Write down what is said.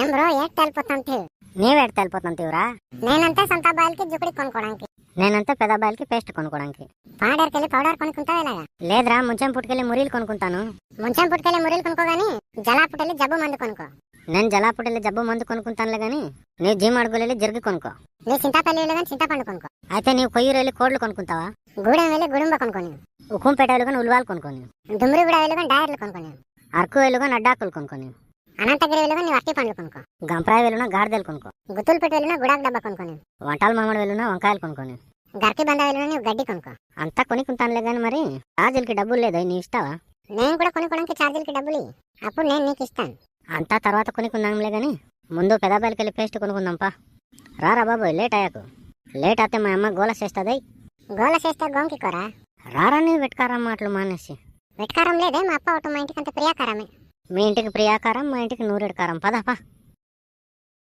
ఏం bro at వెళ్ళిపోతాంటివి? నీవేడు తెలిపోతుంటివిరా? నేనంతా సంత అబ్బాయిలకి జుకుడి కొనుక్కోడానికి, నేనంతా పెద్ద అబ్బాయిలకి పేస్ట్ కొనుక్కోడానికి. పాడర్కి వెళ్ళి పౌడర్ కొనుక్కుంటావు ఇలాగా? లేదురా, ముంచెం పుట్టుకెళ్ళి మురీలు కొనుక్కుంటాను. ముంచెం పుట్టుకెళ్ళి మురీలు కొనుక్కోగాని జలాపుటెళ్ళి జబ్బు మందు కొనుక్కో. నేను జలాపుటెళ్ళి జబ్బు మందు కొనుక్కుంటానులే గాని నీ జిమ్ అడుగులెళ్ళి జరిగి కొనుక్కో. నీ చింతపల్లి వెళ్ళి కానీ చింతపండు కొనుక్కో. అయితే నీవు కొయ్యూరు వెళ్ళి కోడ్లు కొనుక్కుంటావా? గూడెం వెళ్ళి గుడుంబ కొనుక్కొని, ఉక్కుంపేట వెళ్ళి కానీ ఉల్వాలు కొనుక్కొని, దుమ్మిడి కూడా వెళ్ళి కానీ డైర్లు కొనుక్కొని, అరకు వెళ్ళి కానీ అడ్డాకులు కొనుక్కొని, అనంతగిరి వెళ్ళి కానీ అరటి పండ్లు కొనుక్కో, గంప్రాయి వెళ్ళినా గాడిదలు కొనుక్కో, గుత్తులపేట వెళ్ళినా గుడాకు డబ్బా కొనుక్కొని, వంటల మామిడి వెళ్ళినా వంకాయలు కొనుక్కొని, గర్కి బంద వెళ్ళినా నీవు గడ్డి కొనుక్కో. అంతా కొనుక్కుంటానులే గాని మరి ఛార్జీలకి డబ్బులు లేదు, నీ ఇస్తావా? నేను కూడా కొనుక్కోడానికి ఛార్జీలకి డబ్బులు ఇయ్యి. అప్పుడు నేను నీకు ఇస్తాను. అంతా తర్వాత కొనుక్కుందాంలే గాని ముందు పెదబాయిలకి వెళ్ళి పేస్ట్ కొనుక్కుందాంపా. రారా బాబు, లేట్ అయ్యాకు. లేట్ అయితే మా అమ్మ గోల చేస్తుంది. గోల చేస్తే గోంకి కోరా? రారా నీ వెట్కారం మాటలు మానేసి. వెట్కారం లేదే, మా అప్ప ఒకటి మా ఇంటికి అంత ప్రియాకారమే. మీ ఇంటికి ప్రియాకారం, మా ఇంటికి నూరెడు కారం. పదాపా.